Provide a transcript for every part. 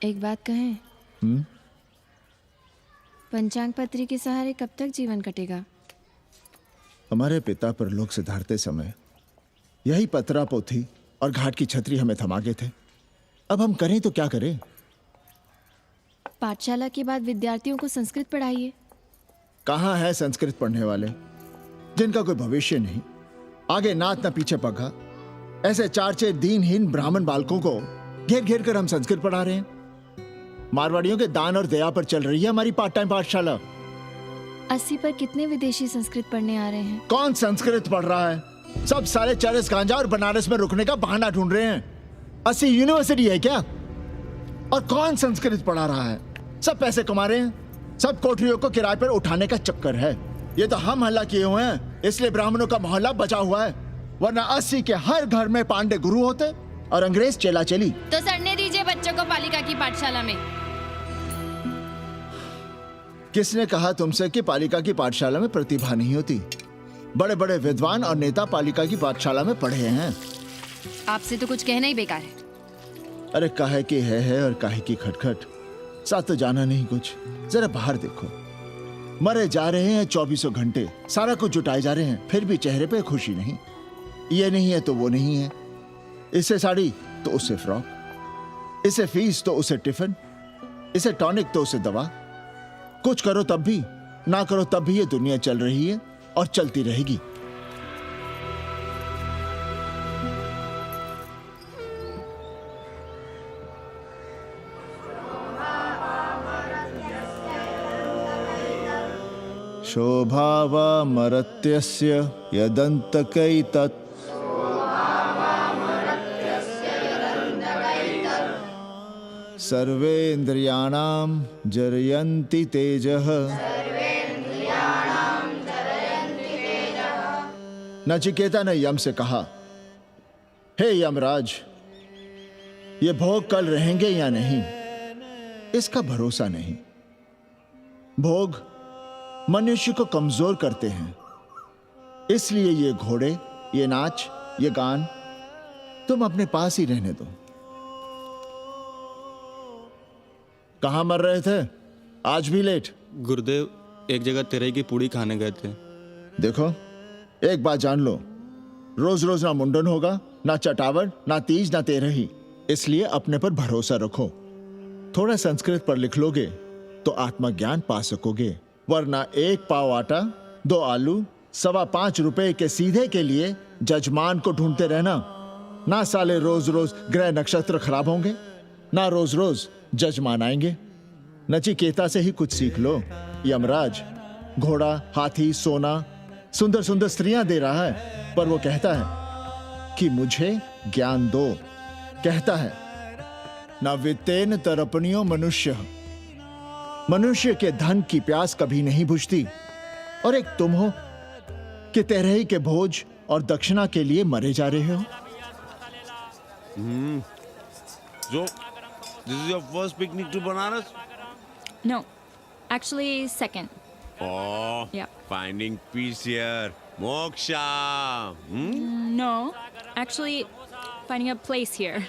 एक बात कहें? पंचांग पत्री के सहारे कब तक जीवन कटेगा? हमारे पिता परलोक से धारते समय यही पतरा पोथी और घाट की छतरी हमें थमा गए थे। अब हम करें तो क्या करें? पाठशाला के बाद विद्यार्थियों को संस्कृत पढ़ाइए। कहाँ है संस्कृत पढ़ने वाले जिनका कोई भविष्य नहीं, आगे नात न पीछे पगा। ऐसे चार छह दीनहीन ब्राह्मण बालकों को घेर घेर कर हम संस्कृत पढ़ा रहे हैं। मारवाड़ियों के दान और दया पर चल रही है हमारी पार्ट टाइम पाठशाला। 80 पर कितने विदेशी संस्कृत पढ़ने आ रहे हैं? कौन संस्कृत पढ़ रहा है? सब सारे चरस गांजा और बनारस में रुकने का बहाना ढूंढ रहे हैं। 80 यूनिवर्सिटी है क्या? और कौन संस्कृत पढ़ा रहा है? सब पैसे कमा रहे हैं। सब कोठरियों को किराए पर उठाने का चक्कर है। ये तो हम हल्ला किए हुए हैं, इसलिए ब्राह्मणों का मोहल्ला बचा हुआ है, वरना 80 के हर घर में पांडे गुरु होते और अंग्रेज चेला चली। तो सड़ने दीजिए बच्चों को पालिका की पाठशाला में। किसने कहा तुमसे कि पालिका की पाठशाला में प्रतिभा नहीं होती? बड़े बड़े विद्वान और नेता पालिका की पाठशाला में पढ़े हैं। आपसे तो कुछ कहना ही बेकार है। अरे काहे की है और काहे की खटखट, साथ तो जाना नहीं कुछ। जरा बाहर देखो, मरे जा रहे हैं 24 घंटे, सारा कुछ जुटाए जा रहे हैं, फिर भी चेहरे पे खुशी नहीं। ये नहीं है तो वो नहीं है, इससे साड़ी तो उससे फ्रॉक, इसे फीस तो उसे टिफिन, इसे टॉनिक तो उसे दवा। कुछ करो तब भी, ना करो तब भी ये दुनिया चल रही है और चलती रहेगी। शोभावामरत्यस्य यदन्तकैतत् सर्वेन्द्रियाणां जरयन्ति तेजः। नचिकेता ने यम से कहा, हे यमराज, ये भोग कल रहेंगे या नहीं इसका भरोसा नहीं। भोग मनुष्य को कमजोर करते हैं, इसलिए ये घोड़े, ये नाच, ये गान तुम अपने पास ही रहने दो। कहां मर रहे थे? आज भी लेट? गुरुदेव, एक जगह तेरई की पूड़ी खाने गए थे। देखो, एक बात जान लो, रोज रोज ना मुंडन होगा, ना चटावड़, ना तीज, ना तेरही। इसलिए अपने पर भरोसा रखो। थोड़ा संस्कृत पर लिख लोगे तो आत्मज्ञान पा सकोगे, वरना 1 पाव आटा, 2 आलू, 5.25 रुपए के सीधे के लिए जजमान को ढूंढते रहना। ना साले रोज रोज ग्रह नक्षत्र खराब होंगे, ना रोज रोज जजमान आएंगे। नचिकेता से ही कुछ सीख लो। यमराज घोड़ा, हाथी, सोना, सुंदर सुंदर स्त्रियां दे रहा है, पर वो कहता है कि मुझे ज्ञान दो। कहता है न वित्तेन तरपणियो मनुष्य, मनुष्य के धन की प्यास कभी नहीं बुझती। और एक तुम हो कि तेरही के भोज और दक्षिणा के लिए मरे जा रहे हो। So, this is your first picnic to Banaras? No, actually second. Oh, Yeah. finding peace here. Moksha. No, actually finding a place here.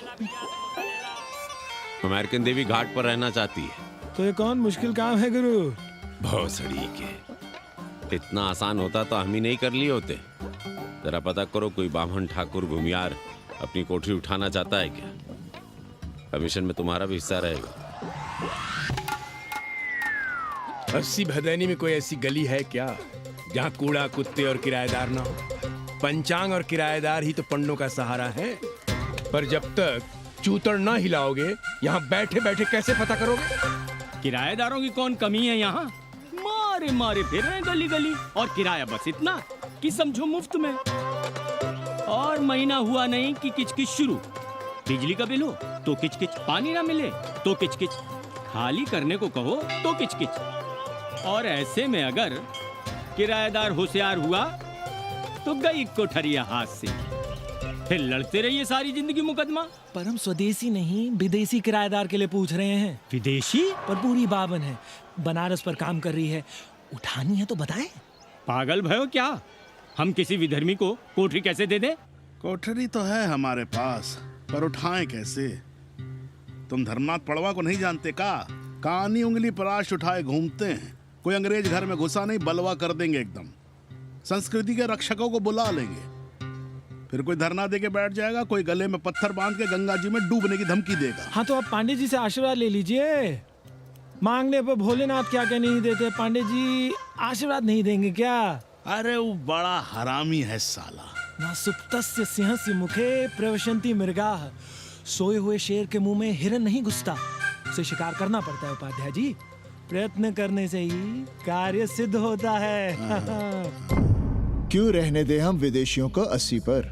American देवी घाट पर रहना चाहती है। तो ये कौन मुश्किल काम है गुरु? बहुत सड़ी के। इतना आसान होता तो हम ही नहीं कर लिए होते। जरा पता करो, कोई बामन ठाकुर भूमियार अपनी कोठरी उठाना चाहता है क्या? कमीशन में तुम्हारा भी हिस्सा रहेगा। 80 भदैनी में कोई ऐसी गली है क्या जहाँ कूड़ा, कुत्ते और किराएदार ना हो? पंचांग और किराएदार ही तो पंडों का सहारा है। पर जब तक चूतड़ ना हिलाओगे, यहाँ बैठे बैठे कैसे पता करोगे? किराएदारों की कौन कमी है यहाँ? मारे मारे फिर रहे गली गली, और किराया बस इतना कि समझो मुफ्त में। और महीना हुआ नहीं कि किचकिच शुरू। बिजली का बिल हो तो किचकिच, पानी ना मिले तो किचकिच, खाली करने को कहो तो किचकिच। और ऐसे में अगर किराएदार होशियार हुआ तो गई कोठरिया हाथ से, फिर लड़ते रहिए सारी जिंदगी मुकदमा। पर हम स्वदेशी नहीं, विदेशी किराएदार के लिए पूछ रहे हैं। विदेशी? पर पूरी बावन है, बनारस पर काम कर रही है, उठानी है तो बताएं। पागल भयो क्या? हम किसी विधर्मी को कोठरी कैसे दे दें? कोठरी तो है हमारे पास, पर उठाएं कैसे? तुम धर्मनाथ पड़वा को नहीं जानते का? कानी उंगली पराश उठाए घूमते हैं। कोई अंग्रेज घर में घुसा नहीं, बलवा कर देंगे एकदम। संस्कृति के रक्षकों को बुला लेंगे, फिर कोई धरना दे के बैठ जाएगा, कोई गले में पत्थर बांध के गंगा जी में डूबने की धमकी देगा। हाँ तो आप पांडे जी से आशीर्वाद ले लीजिए। मांगने पर भोलेनाथ क्या क्या नहीं देते। पांडे जी आशीर्वाद नहीं देंगे क्या? अरे वो बड़ा हरामी है साला। ना सुप्तस्य सिंहस्य मुखे प्रवशन्ति मृगाः। सोए हुए शेर के मुंह में हिरन नहीं घुसता, उसे शिकार करना पड़ता है उपाध्याय जी। प्रयत्न करने से ही कार्य सिद्ध होता है। क्यों रहने दे हम विदेशियों को 80 पर?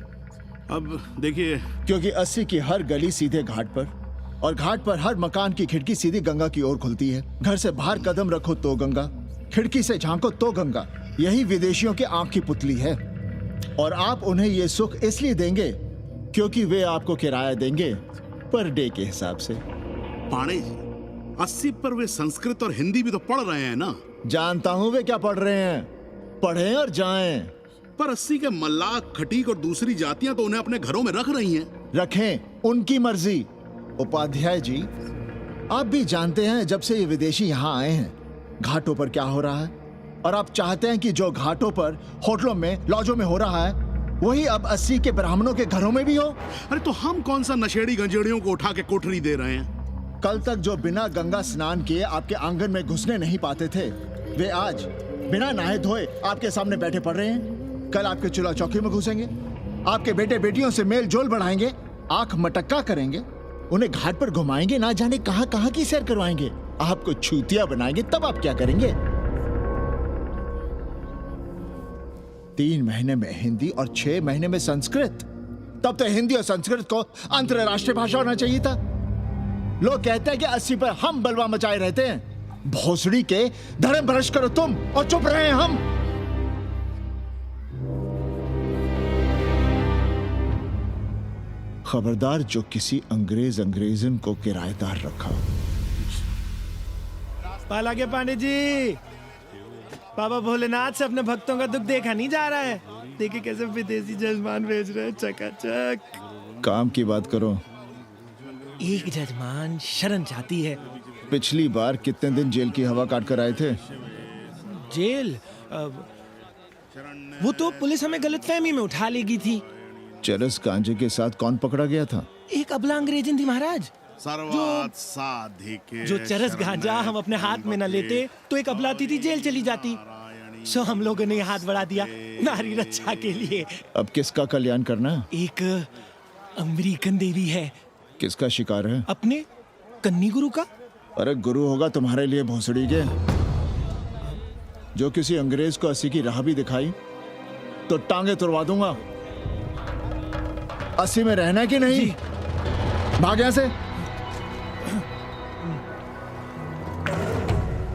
अब देखिए, क्योंकि 80 की हर गली सीधे घाट पर, और घाट पर हर मकान की खिड़की सीधी गंगा की ओर खुलती है। घर से बाहर कदम रखो तो गंगा, खिड़की से झांको तो गंगा। यही विदेशियों की आंख की पुतली है। और आप उन्हें ये सुख इसलिए देंगे क्योंकि वे आपको किराया देंगे पर डे के हिसाब से। पांडे जी, 80 पर वे संस्कृत और हिंदी भी तो पढ़ रहे हैं ना? जानता हूं वे क्या पढ़ रहे हैं, पढ़ें और जाएं। पर 80 के मल्लाक, खटीक और दूसरी जातियां तो उन्हें अपने घरों में रख रही हैं। रखें, उनकी मर्जी। उपाध्याय जी, आप भी जानते हैं जब से ये विदेशी यहाँ आए हैं घाटों पर क्या हो रहा है, और आप चाहते हैं कि जो घाटों पर, होटलों में, लॉजों में हो रहा है वही अब 80 के ब्राह्मणों के घरों में भी हो। अरे तो हम कौन सा नशेड़ी गंजेड़ियों को उठा के कोठरी दे रहे हैं? कल तक जो बिना गंगा स्नान किए आपके आंगन में घुसने नहीं पाते थे, वे आज बिना नहाए धोए आपके सामने बैठे पड़ रहे हैं। कल आपके चूल्हा चौकी में घुसेंगे, आपके बेटे बेटियों से मेल जोल बढ़ाएंगे, आंख मटक्का करेंगे, उन्हें घाट पर घुमाएंगे, ना जाने कहां कहां की सैर करवाएंगे, आपको छूतिया बनाएंगे। तब आप क्या करेंगे? 3 महीने में हिंदी और 6 महीने में संस्कृत। तब तो हिंदी और संस्कृत को अंतरराष्ट्रीय भाषा होना चाहिए था। लोग कहते हैं कि 80 पर हम बलवा मचाए रहते हैं। भोसड़ी के धर्म भ्रष्ट करो तुम और चुप रहे हम। खबरदार जो किसी अंग्रेजन को किराएदार रखा। पाला के पांडे जी, बाबा भोलेनाथ से अपने भक्तों का दुख देखा नहीं जा रहा है। देखिए कैसे विदेशी जजमान भेज रहे हैं, चकाचक। काम की बात करो। एक जजमान शरण चाहती है। पिछली बार कितने दिन जेल की हवा काट कर आए थे? जेल वो तो पुलिस हमें गलतफहमी में उठा लेगी थी। चरस गांजे के साथ कौन पकड़ा गया था? एक अबला अंग्रेजन थी महाराज। सर्वात साधिके जो चरस गांजा हम अपने हाथ में न लेते तो एक अबलाती थी जेल चली जाती। सो हम लोगों ने हाथ बढ़ा दिया नारी रक्षा के लिए। अब किसका कल्याण करना? एक अमेरिकन देवी है। किसका शिकार है? अपने कन्नी गुरु का। अरे गुरु होगा तुम्हारे लिए भोसड़ी के। जो किसी अंग्रेज को 80 की राह भी दिखाई तो टांगे तुड़वा दूंगा। 80 में रहना कि नहीं? भाग यहां से।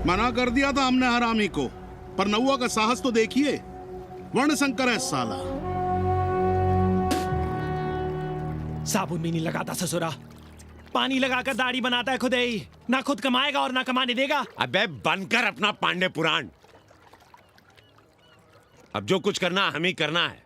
मना कर दिया था हमने हरामी को, पर नौआ का साहस तो देखिए। वर्ण संकर है साला। साबुन भी नहीं लगाता ससुरा, पानी लगाकर दाढ़ी बनाता है खुद ही। ना खुद कमाएगा और ना कमाने देगा। अबे बनकर अपना पांडे पुराण। अब जो कुछ करना हमें करना है।